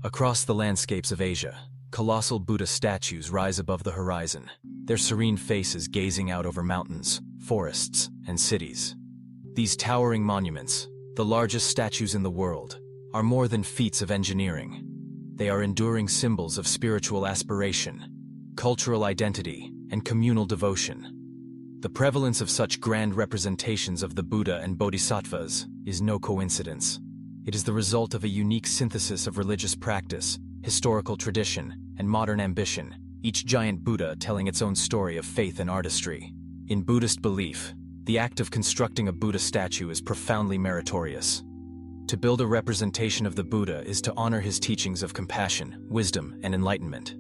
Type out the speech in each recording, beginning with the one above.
Across the landscapes of Asia, colossal Buddha statues rise above the horizon, their serene faces gazing out over mountains, forests, and cities. These towering monuments, the largest statues in the world, are more than feats of engineering. They are enduring symbols of spiritual aspiration, cultural identity, and communal devotion. The prevalence of such grand representations of the Buddha and Bodhisattvas is no coincidence. It is the result of a unique synthesis of religious practice, historical tradition, and modern ambition, each giant Buddha telling its own story of faith and artistry. In Buddhist belief, the act of constructing a Buddha statue is profoundly meritorious. To build a representation of the Buddha is to honor his teachings of compassion, wisdom, and enlightenment.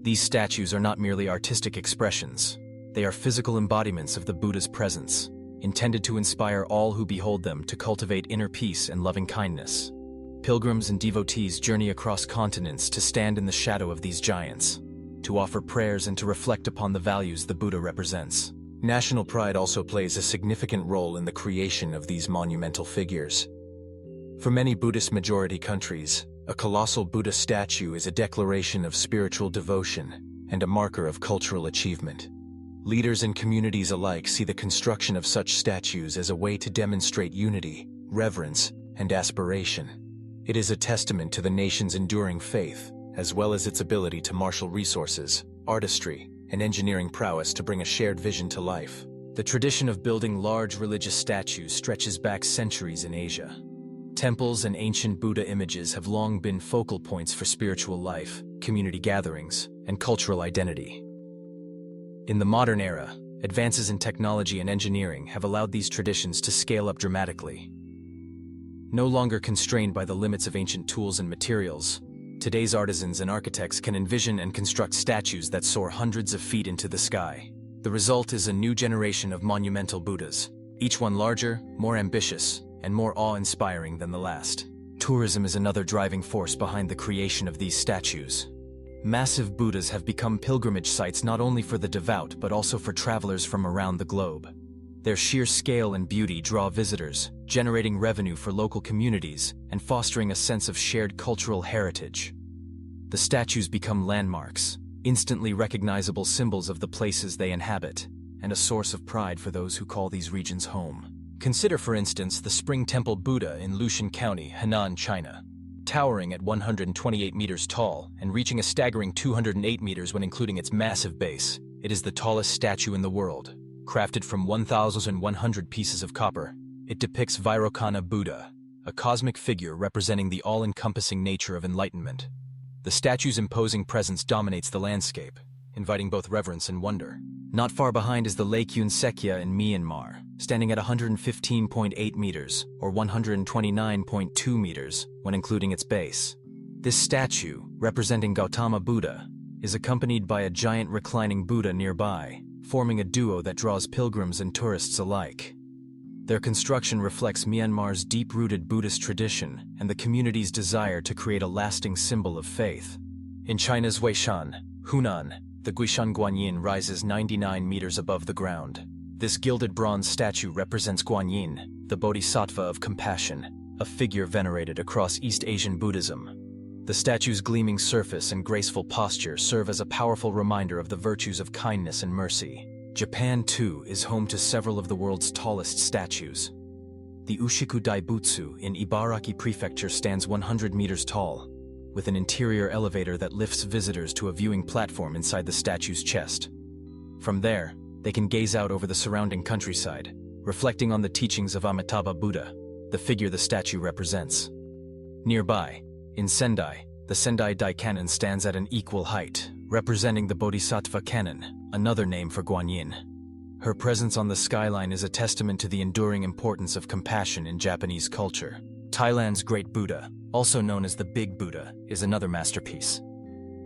These statues are not merely artistic expressions. They are physical embodiments of the Buddha's presence, intended to inspire all who behold them to cultivate inner peace and loving kindness. Pilgrims and devotees journey across continents to stand in the shadow of these giants, to offer prayers and to reflect upon the values the Buddha represents. National pride also plays a significant role in the creation of these monumental figures. For many Buddhist-majority countries, a colossal Buddha statue is a declaration of spiritual devotion and a marker of cultural achievement. Leaders and communities alike see the construction of such statues as a way to demonstrate unity, reverence, and aspiration. It is a testament to the nation's enduring faith, as well as its ability to marshal resources, artistry, and engineering prowess to bring a shared vision to life. The tradition of building large religious statues stretches back centuries in Asia. Temples and ancient Buddha images have long been focal points for spiritual life, community gatherings, and cultural identity. In the modern era, advances in technology and engineering have allowed these traditions to scale up dramatically. No longer constrained by the limits of ancient tools and materials, today's artisans and architects can envision and construct statues that soar hundreds of feet into the sky. The result is a new generation of monumental Buddhas, each one larger, more ambitious, and more awe-inspiring than the last. Tourism is another driving force behind the creation of these statues. Massive Buddhas have become pilgrimage sites not only for the devout but also for travelers from around the globe. Their sheer scale and beauty draw visitors, generating revenue for local communities and fostering a sense of shared cultural heritage. The statues become landmarks, instantly recognizable symbols of the places they inhabit, and a source of pride for those who call these regions home. Consider, for instance, the Spring Temple Buddha in Lushan County, Henan, China. Towering at 128 meters tall and reaching a staggering 208 meters when including its massive base, it is the tallest statue in the world. Crafted from 1,100 pieces of copper, it depicts Vairocana Buddha, a cosmic figure representing the all-encompassing nature of enlightenment. The statue's imposing presence dominates the landscape, inviting both reverence and wonder. Not far behind is the Lake Yun Sekya in Myanmar, standing at 115.8 meters, or 129.2 meters, when including its base. This statue, representing Gautama Buddha, is accompanied by a giant reclining Buddha nearby, forming a duo that draws pilgrims and tourists alike. Their construction reflects Myanmar's deep-rooted Buddhist tradition and the community's desire to create a lasting symbol of faith. In China's Weishan, Hunan, the Guishan Guanyin rises 99 meters above the ground. This gilded bronze statue represents Guanyin, the Bodhisattva of compassion, a figure venerated across East Asian Buddhism. The statue's gleaming surface and graceful posture serve as a powerful reminder of the virtues of kindness and mercy. Japan, too, is home to several of the world's tallest statues. The Ushiku Daibutsu in Ibaraki Prefecture stands 100 meters tall, with an interior elevator that lifts visitors to a viewing platform inside the statue's chest. From there, they can gaze out over the surrounding countryside, reflecting on the teachings of Amitabha Buddha, the figure the statue represents. Nearby, in Sendai, the Sendai Daikanon stands at an equal height, representing the Bodhisattva Kannon, another name for Guanyin. Her presence on the skyline is a testament to the enduring importance of compassion in Japanese culture. Thailand's Great Buddha, also known as the Big Buddha, is another masterpiece.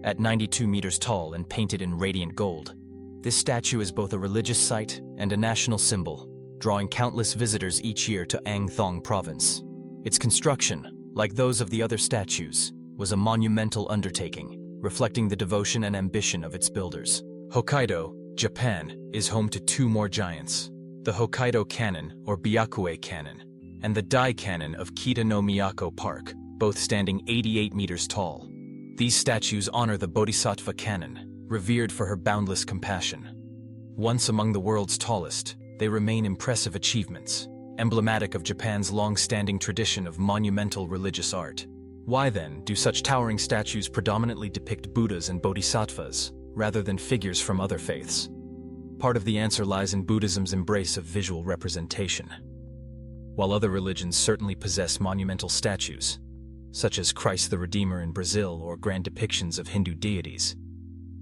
At 92 meters tall and painted in radiant gold, this statue is both a religious site and a national symbol, drawing countless visitors each year to Ang Thong province. Its construction, like those of the other statues, was a monumental undertaking, reflecting the devotion and ambition of its builders. Hokkaido, Japan, is home to two more giants, the Hokkaido Cannon or Byakue Cannon, and the Dai Cannon of Kita no Miyako Park, both standing 88 meters tall. These statues honor the Bodhisattva canon, revered for her boundless compassion. Once among the world's tallest, they remain impressive achievements, emblematic of Japan's long-standing tradition of monumental religious art. Why then do such towering statues predominantly depict Buddhas and Bodhisattvas, rather than figures from other faiths? Part of the answer lies in Buddhism's embrace of visual representation. While other religions certainly possess monumental statues, such as Christ the Redeemer in Brazil or grand depictions of Hindu deities,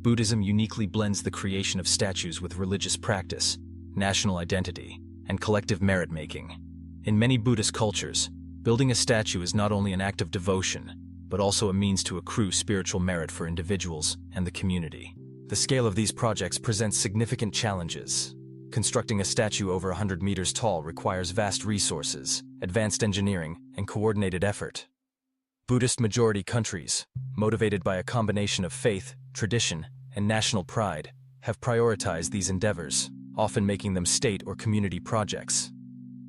Buddhism uniquely blends the creation of statues with religious practice, national identity, and collective merit-making. In many Buddhist cultures, building a statue is not only an act of devotion, but also a means to accrue spiritual merit for individuals and the community. The scale of these projects presents significant challenges. Constructing a statue over 100 meters tall requires vast resources, advanced engineering, and coordinated effort. Buddhist-majority countries, motivated by a combination of faith, tradition, and national pride, have prioritized these endeavors, often making them state or community projects.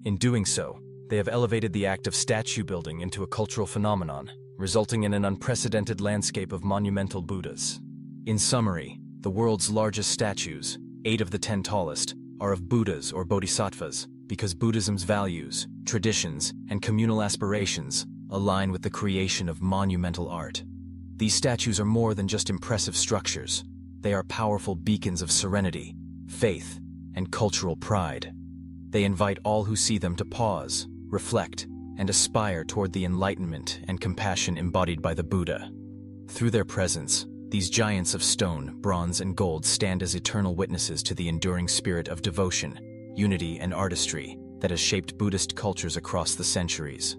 In doing so, they have elevated the act of statue building into a cultural phenomenon, resulting in an unprecedented landscape of monumental Buddhas. In summary, the world's largest statues, 8 of the 10 tallest, are of Buddhas or Bodhisattvas because Buddhism's values, traditions, and communal aspirations align with the creation of monumental art. These statues are more than just impressive structures. They are powerful beacons of serenity, faith, and cultural pride. They invite all who see them to pause, reflect, and aspire toward the enlightenment and compassion embodied by the Buddha. Through their presence, these giants of stone, bronze, and gold stand as eternal witnesses to the enduring spirit of devotion, unity, and artistry that has shaped Buddhist cultures across the centuries.